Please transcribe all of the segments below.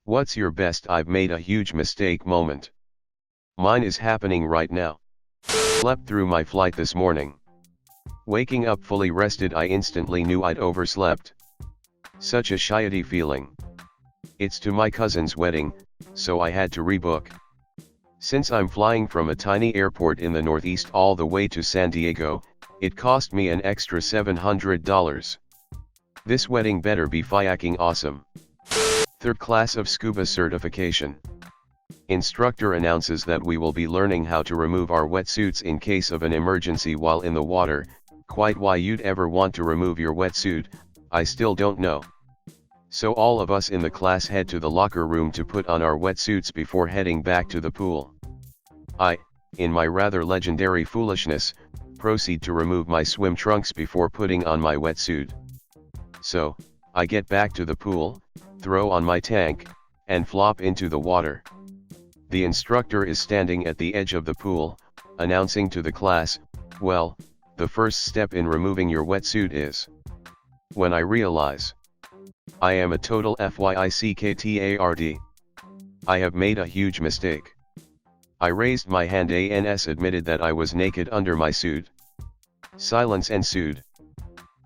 What's your best "I've made a huge mistake" moment? Mine is happening right now. Slept through my flight this morning. Waking up fully rested, I instantly knew I'd overslept. Such a shitty feeling. It's to my cousin's wedding, so I had to rebook. Since I'm flying from a tiny airport in the Northeast all the way to San Diego, it cost me an extra $700. This wedding better be fiacking awesome. Third class of scuba certification. Instructor announces that we will be learning how to remove our wetsuits in case of an emergency while in the water. Quite why you'd ever want to remove your wetsuit, I still don't know. So all of us in the class head to the locker room to put on our wetsuits before heading back to the pool. I, in my rather legendary foolishness, proceed to remove my swim trunks before putting on my wetsuit. So, I get back to the pool, throw on my tank, and flop into the water. The instructor is standing at the edge of the pool, announcing to the class, "Well, the first step in removing your wetsuit is..." When I realize I am a total FYICKTARD. I have made a huge mistake. I raised my hand and admitted that I was naked under my suit. Silence ensued.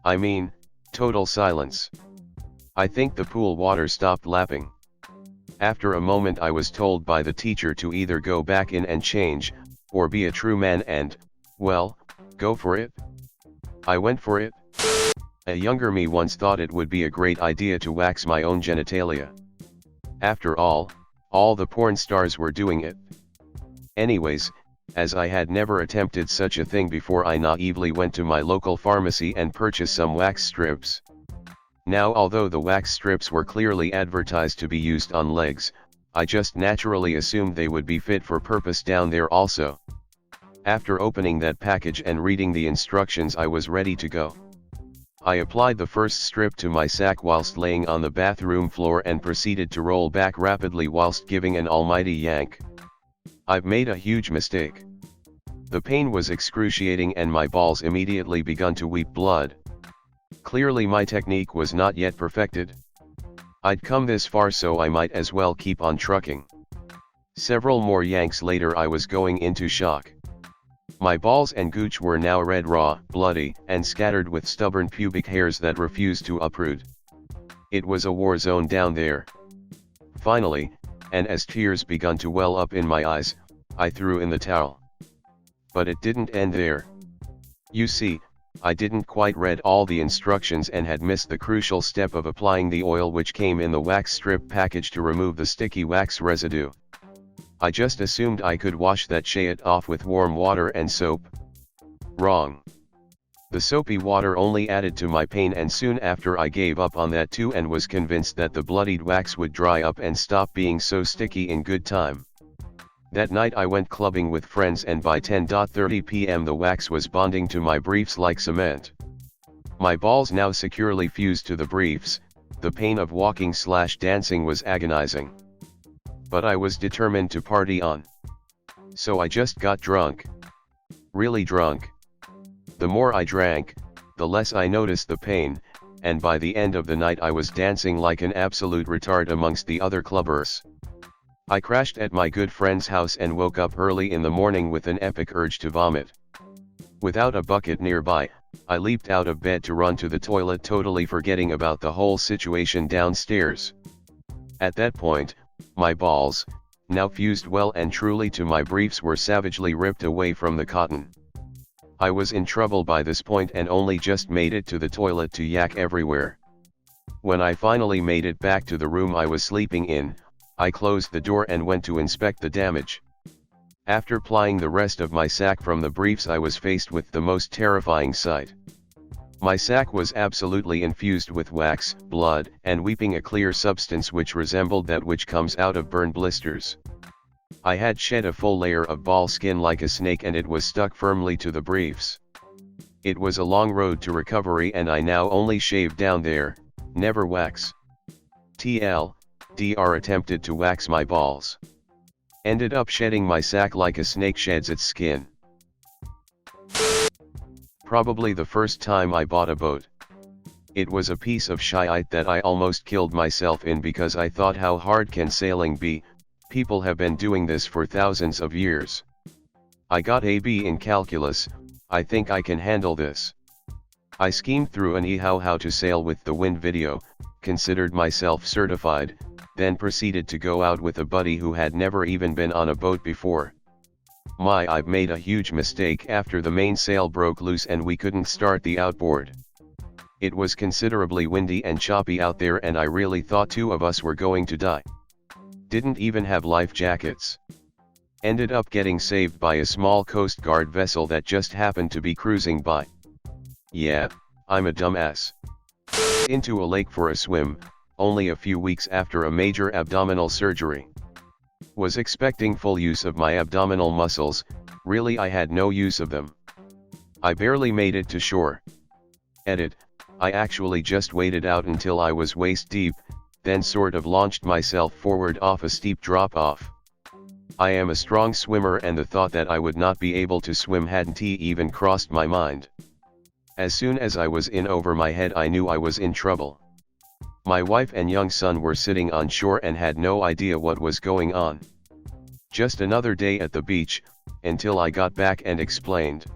I mean, total silence. I think the pool water stopped lapping. After a moment I was told by the teacher to either go back in and change, or be a true man and, well, go for it. I went for it. A younger me once thought it would be a great idea to wax my own genitalia. After all the porn stars were doing it. Anyways, as I had never attempted such a thing before, I naively went to my local pharmacy and purchased some wax strips. Now, although the wax strips were clearly advertised to be used on legs, I just naturally assumed they would be fit for purpose down there also. After opening that package and reading the instructions, I was ready to go. I applied the first strip to my sack whilst laying on the bathroom floor and proceeded to roll back rapidly whilst giving an almighty yank. I've made a huge mistake. The pain was excruciating and my balls immediately begun to weep blood. Clearly my technique was not yet perfected. I'd come this far, so I might as well keep on trucking. Several more yanks later I was going into shock. My balls and gooch were now red, raw, bloody, and scattered with stubborn pubic hairs that refused to uproot. It was a war zone down there. Finally, and as tears begun to well up in my eyes, I threw in the towel. But it didn't end there. You see, I didn't quite read all the instructions and had missed the crucial step of applying the oil which came in the wax strip package to remove the sticky wax residue. I just assumed I could wash that shit off with warm water and soap. Wrong. The soapy water only added to my pain, and soon after I gave up on that too and was convinced that the bloodied wax would dry up and stop being so sticky in good time. That night I went clubbing with friends, and by 10:30 p.m. the wax was bonding to my briefs like cement. My balls now securely fused to the briefs, the pain of walking/dancing was agonizing. But I was determined to party on. So I just got drunk. Really drunk. The more I drank, the less I noticed the pain, and by the end of the night I was dancing like an absolute retard amongst the other clubbers. I crashed at my good friend's house and woke up early in the morning with an epic urge to vomit. Without a bucket nearby, I leaped out of bed to run to the toilet, totally forgetting about the whole situation downstairs. At that point, my balls, now fused well and truly to my briefs, were savagely ripped away from the cotton. I was in trouble by this point and only just made it to the toilet to yak everywhere. When I finally made it back to the room I was sleeping in, I closed the door and went to inspect the damage. After plying the rest of my sack from the briefs, I was faced with the most terrifying sight. My sack was absolutely infused with wax, blood, and weeping, a clear substance which resembled that which comes out of burn blisters. I had shed a full layer of ball skin like a snake, and it was stuck firmly to the briefs. It was a long road to recovery, and I now only shave down there, never wax. TLDR attempted to wax my balls. Ended up shedding my sack like a snake sheds its skin. Probably the first time I bought a boat. It was a piece of shite that I almost killed myself in because I thought, how hard can sailing be? People have been doing this for thousands of years. I got a B in calculus, I think I can handle this. I schemed through an how to sail with the wind video, considered myself certified, then proceeded to go out with a buddy who had never even been on a boat before. I've made a huge mistake after the mainsail broke loose and we couldn't start the outboard. It was considerably windy and choppy out there and I really thought two of us were going to die. Didn't even have life jackets. Ended up getting saved by a small Coast Guard vessel that just happened to be cruising by. Yeah, I'm a dumbass. Into a lake for a swim, only a few weeks after a major abdominal surgery. Was expecting full use of my abdominal muscles, really I had no use of them. I barely made it to shore. Edit, I actually just waded out until I was waist deep, then sort of launched myself forward off a steep drop-off. I am a strong swimmer and the thought that I would not be able to swim hadn't even crossed my mind. As soon as I was in over my head I knew I was in trouble. My wife and young son were sitting on shore and had no idea what was going on. Just another day at the beach, until I got back and explained.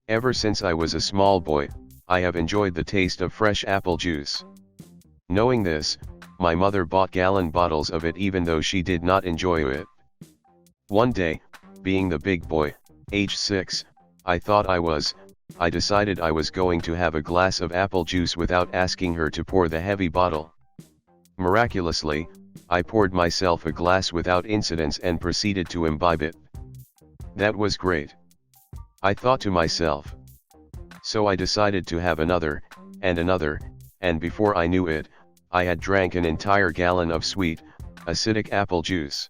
Ever since I was a small boy, I have enjoyed the taste of fresh apple juice. Knowing this, my mother bought gallon bottles of it even though she did not enjoy it. One day, being the big boy, age 6, I decided I was going to have a glass of apple juice without asking her to pour the heavy bottle. Miraculously, I poured myself a glass without incidents and proceeded to imbibe it. That was great. I thought to myself. So I decided to have another, and before I knew it, I had drank an entire gallon of sweet, acidic apple juice.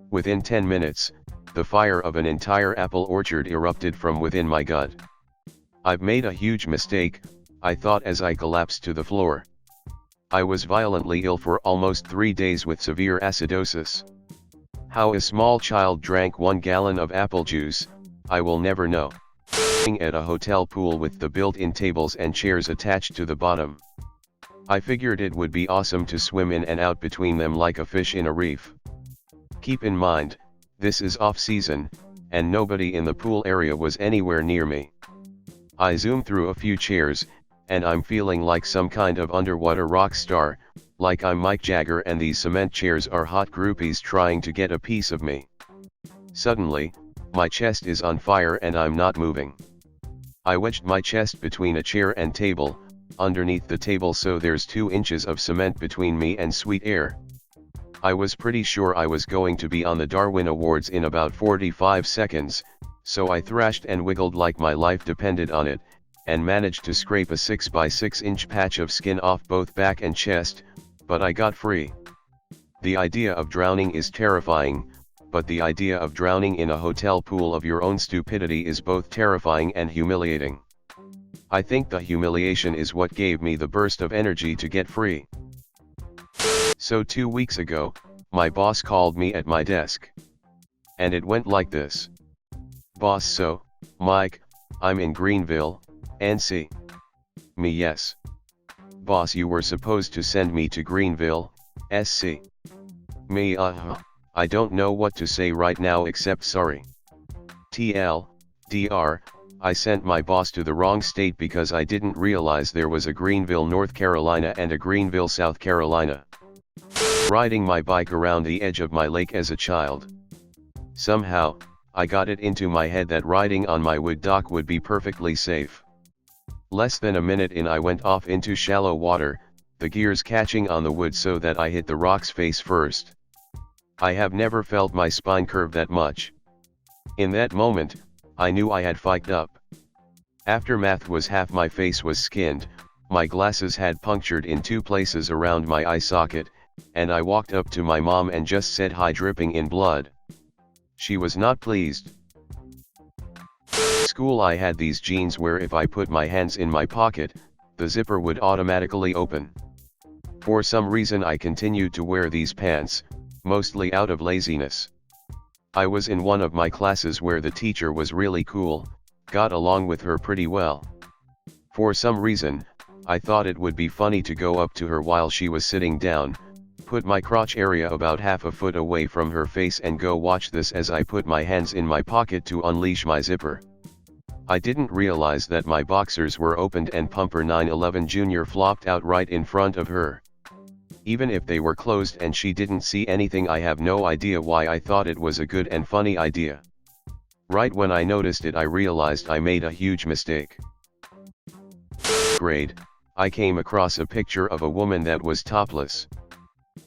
Within 10 minutes, the fire of an entire apple orchard erupted from within my gut. I've made a huge mistake, I thought as I collapsed to the floor. I was violently ill for almost 3 days with severe acidosis. How a small child drank 1 gallon of apple juice, I will never know. At a hotel pool with the built-in tables and chairs attached to the bottom. I figured it would be awesome to swim in and out between them like a fish in a reef. Keep in mind, this is off-season, and nobody in the pool area was anywhere near me. I zoom through a few chairs, and I'm feeling like some kind of underwater rock star, like I'm Mick Jagger and these cement chairs are hot groupies trying to get a piece of me. Suddenly, my chest is on fire and I'm not moving. I wedged my chest between a chair and table, underneath the table so there's 2 inches of cement between me and sweet air. I was pretty sure I was going to be on the Darwin Awards in about 45 seconds, so I thrashed and wiggled like my life depended on it, and managed to scrape a 6 by 6 inch patch of skin off both back and chest, but I got free. The idea of drowning is terrifying, but the idea of drowning in a hotel pool of your own stupidity is both terrifying and humiliating. I think the humiliation is what gave me the burst of energy to get free. So 2 weeks ago, my boss called me at my desk. And it went like this. Boss, so, Mike, I'm in Greenville, NC. Me, yes. Boss, you were supposed to send me to Greenville, SC. Me, I don't know what to say right now except sorry. Dr. I sent my boss to the wrong state because I didn't realize there was a Greenville, North Carolina and a Greenville, South Carolina. Riding my bike around the edge of my lake as a child. Somehow, I got it into my head that riding on my wood dock would be perfectly safe. Less than a minute in I went off into shallow water, the gears catching on the wood so that I hit the rocks face first. I have never felt my spine curve that much. In that moment, I knew I had fucked up. Aftermath was half my face was skinned, my glasses had punctured in 2 places around my eye socket, and I walked up to my mom and just said hi dripping in blood. She was not pleased. School I had these jeans where if I put my hands in my pocket, the zipper would automatically open. For some reason I continued to wear these pants, mostly out of laziness. I was in one of my classes where the teacher was really cool, got along with her pretty well. For some reason, I thought it would be funny to go up to her while she was sitting down, put my crotch area about half a foot away from her face and go watch this as I put my hands in my pocket to unleash my zipper. I didn't realize that my boxers were opened and Pumper 911 Jr. flopped out right in front of her. Even if they were closed and she didn't see anything, I have no idea why I thought it was a good and funny idea. Right when I noticed it, I realized I made a huge mistake. Grade, I came across a picture of a woman that was topless.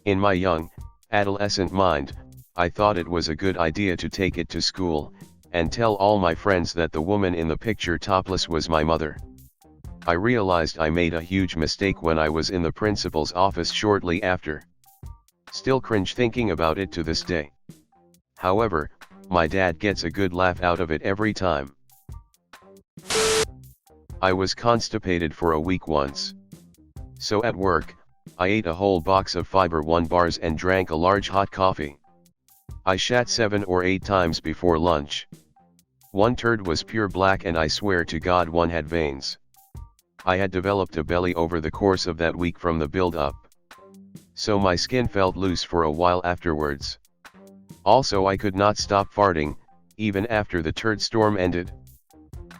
In my young, adolescent mind, I thought it was a good idea to take it to school, and tell all my friends that the woman in the picture topless was my mother. I realized I made a huge mistake when I was in the principal's office shortly after. Still cringe thinking about it to this day. However, my dad gets a good laugh out of it every time. I was constipated for a week once. So at work, I ate a whole box of Fiber One bars and drank a large hot coffee. I shat 7 or 8 times before lunch. One turd was pure black and I swear to God one had veins. I had developed a belly over the course of that week from the build-up. So my skin felt loose for a while afterwards. Also, I could not stop farting, even after the turd storm ended.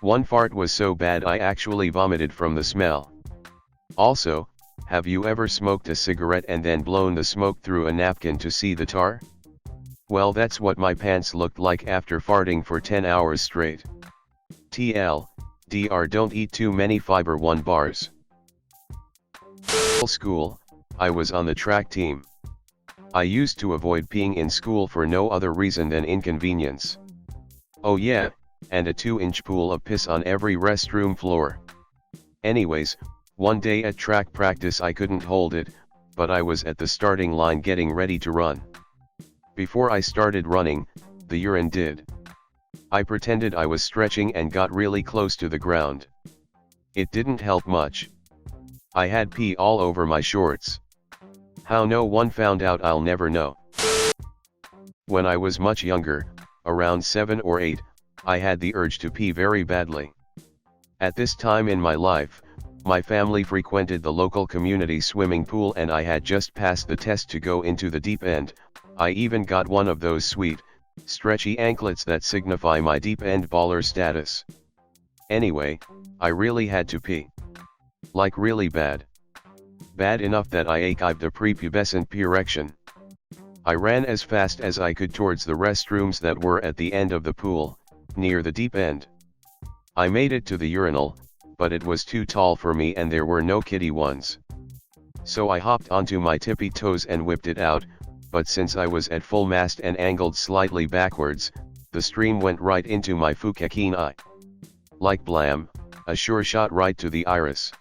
One fart was so bad I actually vomited from the smell. Also, have you ever smoked a cigarette and then blown the smoke through a napkin to see the tar? Well, that's what my pants looked like after farting for 10 hours straight. TLDR, don't eat too many Fiber One bars. School, I was on the track team. I used to avoid peeing in school for no other reason than inconvenience. Oh yeah, and a 2-inch pool of piss on every restroom floor. Anyways, one day at track practice I couldn't hold it, but I was at the starting line getting ready to run. Before I started running, the urine did. I pretended I was stretching and got really close to the ground. It didn't help much. I had pee all over my shorts. How no one found out, I'll never know. When I was much younger, around 7 or 8, I had the urge to pee very badly. At this time in my life, my family frequented the local community swimming pool and I had just passed the test to go into the deep end. I even got one of those sweet, stretchy anklets that signify my deep end baller status. Anyway, I really had to pee. Like really bad. Bad enough that I ached a prepubescent erection. I ran as fast as I could towards the restrooms that were at the end of the pool, near the deep end. I made it to the urinal, but it was too tall for me and there were no kiddie ones. So I hopped onto my tippy toes and whipped it out, but since I was at full mast and angled slightly backwards, the stream went right into my fukakin eye. Like blam, a sure shot right to the iris.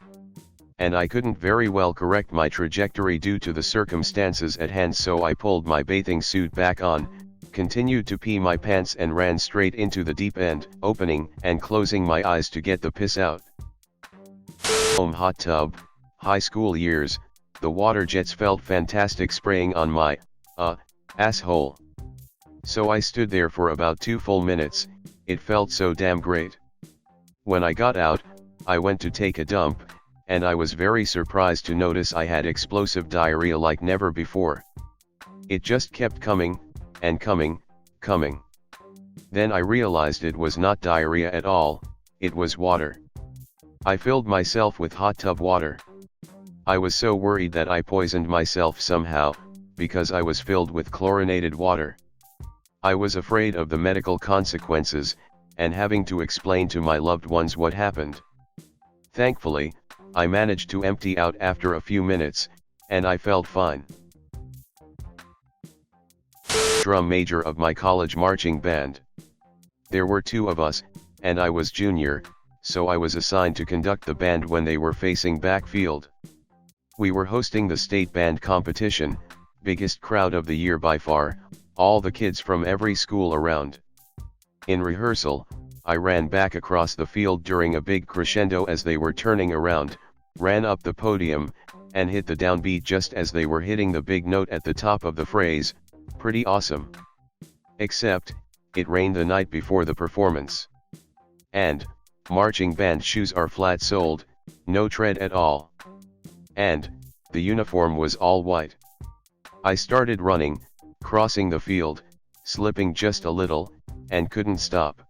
And I couldn't very well correct my trajectory due to the circumstances at hand, so I pulled my bathing suit back on, continued to pee my pants and ran straight into the deep end, opening and closing my eyes to get the piss out. Hot tub, high school years, the water jets felt fantastic spraying on my, asshole. So I stood there for about 2 full minutes, it felt so damn great. When I got out, I went to take a dump, and I was very surprised to notice I had explosive diarrhea like never before. It just kept coming, and coming. Then I realized it was not diarrhea at all, it was water. I filled myself with hot tub water. I was so worried that I poisoned myself somehow, because I was filled with chlorinated water. I was afraid of the medical consequences, and having to explain to my loved ones what happened. Thankfully, I managed to empty out after a few minutes, and I felt fine. Drum major of my college marching band. There were 2 of us, and I was junior, so I was assigned to conduct the band when they were facing backfield. We were hosting the state band competition, biggest crowd of the year by far, all the kids from every school around. In rehearsal, I ran back across the field during a big crescendo as they were turning around, ran up the podium, and hit the downbeat just as they were hitting the big note at the top of the phrase, pretty awesome. Except, it rained the night before the performance. And, marching band shoes are flat-soled, no tread at all. And, the uniform was all white. I started running, crossing the field, slipping just a little, and couldn't stop.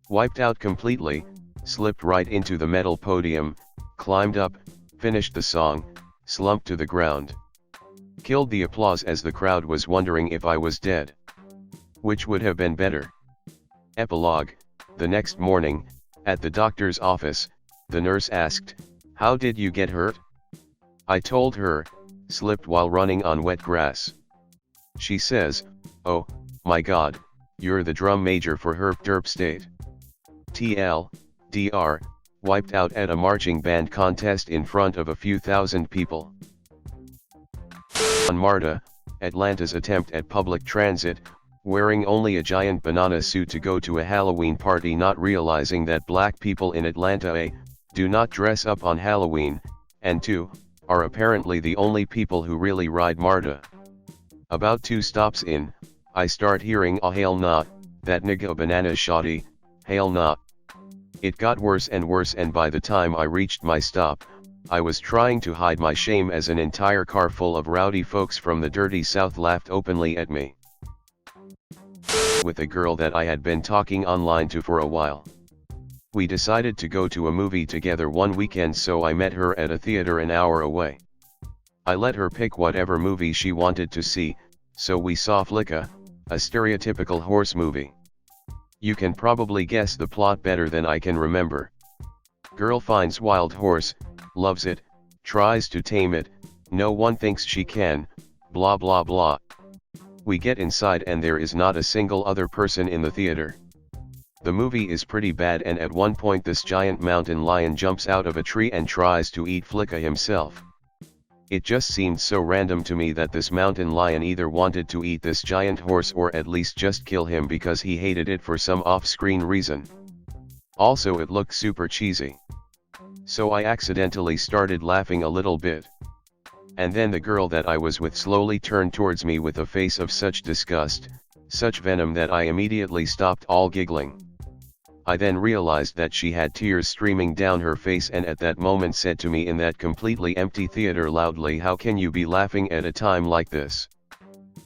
Wiped out completely, slipped right into the metal podium, climbed up, finished the song, slumped to the ground. Killed the applause as the crowd was wondering if I was dead. Which would have been better? Epilogue. The next morning, at the doctor's office, the nurse asked, "How did you get hurt?" I told her, "Slipped while running on wet grass." She says, "Oh, my God, you're the drum major for Herp Derp State." TLDR, wiped out at a marching band contest in front of a few thousand people. On MARTA, Atlanta's attempt at public transit, wearing only a giant banana suit to go to a Halloween party, not realizing that black people in Atlanta A, do not dress up on Halloween, and 2, are apparently the only people who really ride MARTA. About 2 stops in, I start hearing "Oh hell nah, that nigga banana shoddy, hell nah." It got worse and worse, and by the time I reached my stop, I was trying to hide my shame as an entire car full of rowdy folks from the dirty South laughed openly at me. With a girl that I had been talking online to for a while. We decided to go to a movie together one weekend, so I met her at a theater an hour away. I let her pick whatever movie she wanted to see, so we saw Flicka, a stereotypical horse movie. You can probably guess the plot better than I can remember. Girl finds wild horse, loves it, tries to tame it, no one thinks she can, blah blah blah. We get inside and there is not a single other person in the theater. The movie is pretty bad, and at one point this giant mountain lion jumps out of a tree and tries to eat Flicka himself. It just seemed so random to me that this mountain lion either wanted to eat this giant horse or at least just kill him because he hated it for some off-screen reason. Also, it looked super cheesy. So I accidentally started laughing a little bit. And then the girl that I was with slowly turned towards me with a face of such disgust, such venom, that I immediately stopped all giggling. I then realized that she had tears streaming down her face, and at that moment said to me in that completely empty theater loudly, "How can you be laughing at a time like this?"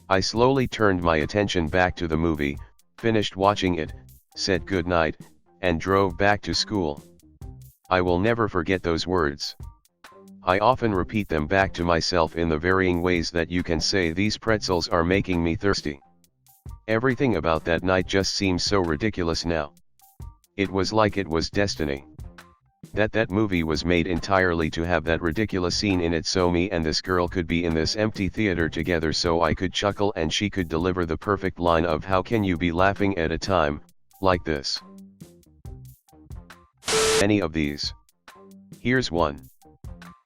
I slowly turned my attention back to the movie, finished watching it, said goodnight, and drove back to school. I will never forget those words. I often repeat them back to myself in the varying ways that you can say these pretzels are making me thirsty. Everything about that night just seems so ridiculous now. It was like it was destiny. That movie was made entirely to have that ridiculous scene in it, so me and this girl could be in this empty theater together, so I could chuckle and she could deliver the perfect line of "How can you be laughing at a time like this?" Any of these. Here's one.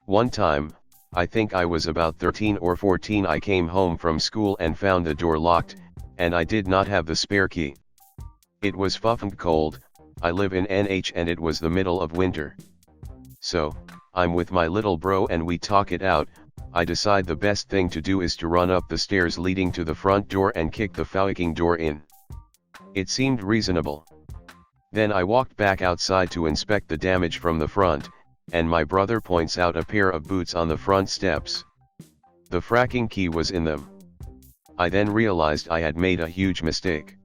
One time, I think I was about 13 or 14, I came home from school and found the door locked, and I did not have the spare key. It was fucking cold. I live in NH and it was the middle of winter. So, I'm with my little bro and we talk it out. I decide the best thing to do is to run up the stairs leading to the front door and kick the fucking door in. It seemed reasonable. Then I walked back outside to inspect the damage from the front, and my brother points out a pair of boots on the front steps. The fracking key was in them. I then realized I had made a huge mistake.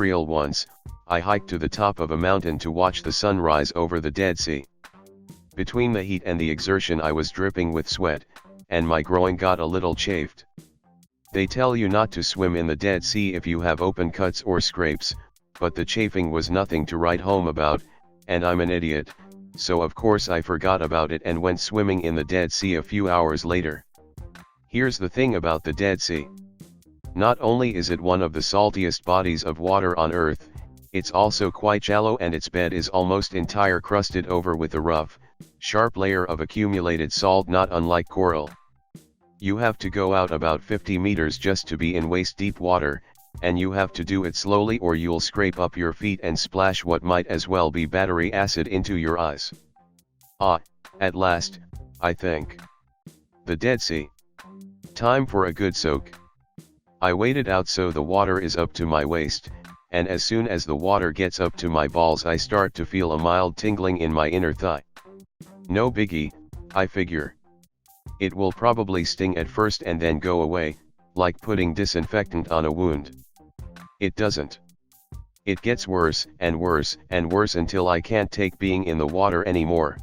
Real once, I hiked to the top of a mountain to watch the sunrise over the Dead Sea. Between the heat and the exertion I was dripping with sweat, and my groin got a little chafed. They tell you not to swim in the Dead Sea if you have open cuts or scrapes, but the chafing was nothing to write home about, and I'm an idiot, so of course I forgot about it and went swimming in the Dead Sea a few hours later. Here's the thing about the Dead Sea. Not only is it one of the saltiest bodies of water on Earth, it's also quite shallow, and its bed is almost entire crusted over with a rough, sharp layer of accumulated salt, not unlike coral. You have to go out about 50 meters just to be in waist-deep water, and you have to do it slowly or you'll scrape up your feet and splash what might as well be battery acid into your eyes. Ah, at last, I think. The Dead Sea. Time for a good soak. I waded out so the water is up to my waist, and as soon as the water gets up to my balls I start to feel a mild tingling in my inner thigh. No biggie, I figure. It will probably sting at first and then go away, like putting disinfectant on a wound. It doesn't. It gets worse and worse and worse until I can't take being in the water anymore.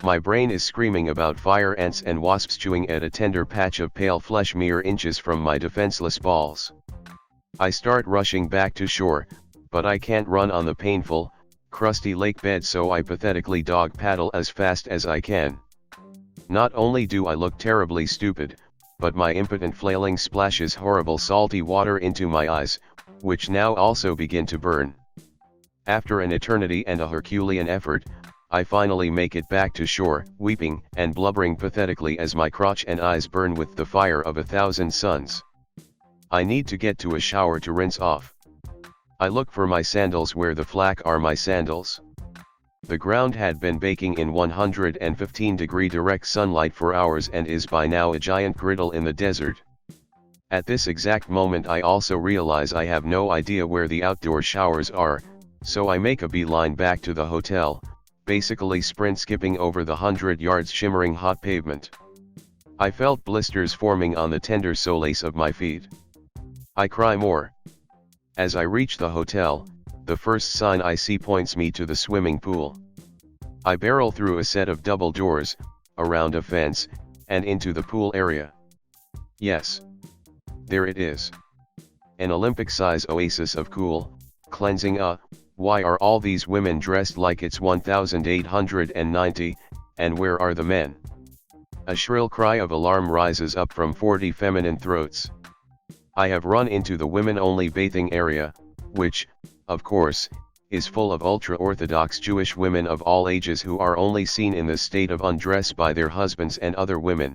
My brain is screaming about fire ants and wasps chewing at a tender patch of pale flesh mere inches from my defenseless balls. I start rushing back to shore, but I can't run on the painful, crusty lake bed, so I pathetically dog paddle as fast as I can. Not only do I look terribly stupid, but my impotent flailing splashes horrible salty water into my eyes, which now also begin to burn. After an eternity and a Herculean effort, I finally make it back to shore, weeping and blubbering pathetically as my crotch and eyes burn with the fire of 1,000 suns. I need to get to a shower to rinse off. I look for my sandals. Where the flack are my sandals? The ground had been baking in 115-degree direct sunlight for hours and is by now a giant griddle in the desert. At this exact moment I also realize I have no idea where the outdoor showers are, so I make a beeline back to the hotel, basically sprint skipping over the 100 yards shimmering hot pavement. I felt blisters forming on the tender soles of my feet. I cry more. As I reach the hotel, the first sign I see points me to the swimming pool. I barrel through a set of double doors, around a fence, and into the pool area. Yes. There it is. An Olympic-size oasis of cool, cleansing. Why are all these women dressed like it's 1890, and where are the men? A shrill cry of alarm rises up from 40 feminine throats. I have run into the women-only bathing area, which, of course, is full of ultra-Orthodox Jewish women of all ages who are only seen in the state of undress by their husbands and other women.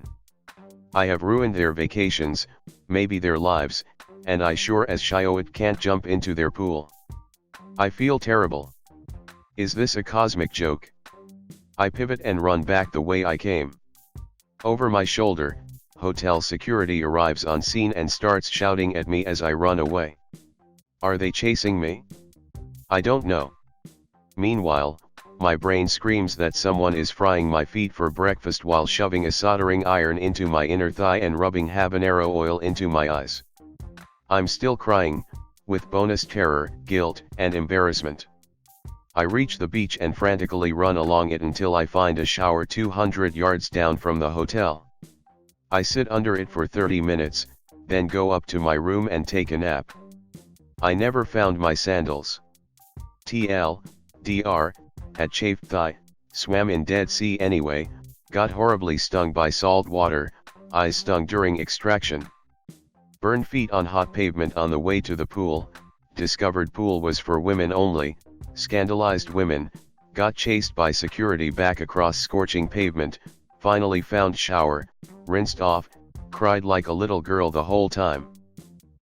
I have ruined their vacations, maybe their lives, and I sure as shioit can't jump into their pool. I feel terrible. Is this a cosmic joke? I pivot and run back the way I came. Over my shoulder, hotel security arrives on scene and starts shouting at me as I run away. Are they chasing me? I don't know. Meanwhile, my brain screams that someone is frying my feet for breakfast while shoving a soldering iron into my inner thigh and rubbing habanero oil into my eyes. I'm still crying, with bonus terror, guilt, and embarrassment. I reach the beach and frantically run along it until I find a shower 200 yards down from the hotel. I sit under it for 30 minutes, then go up to my room and take a nap. I never found my sandals. TLDR, had chafed thigh, swam in Dead Sea anyway, got horribly stung by salt water, eyes stung during extraction. Burned feet on hot pavement on the way to the pool, discovered pool was for women only, scandalized women, got chased by security back across scorching pavement, finally found shower, rinsed off, cried like a little girl the whole time.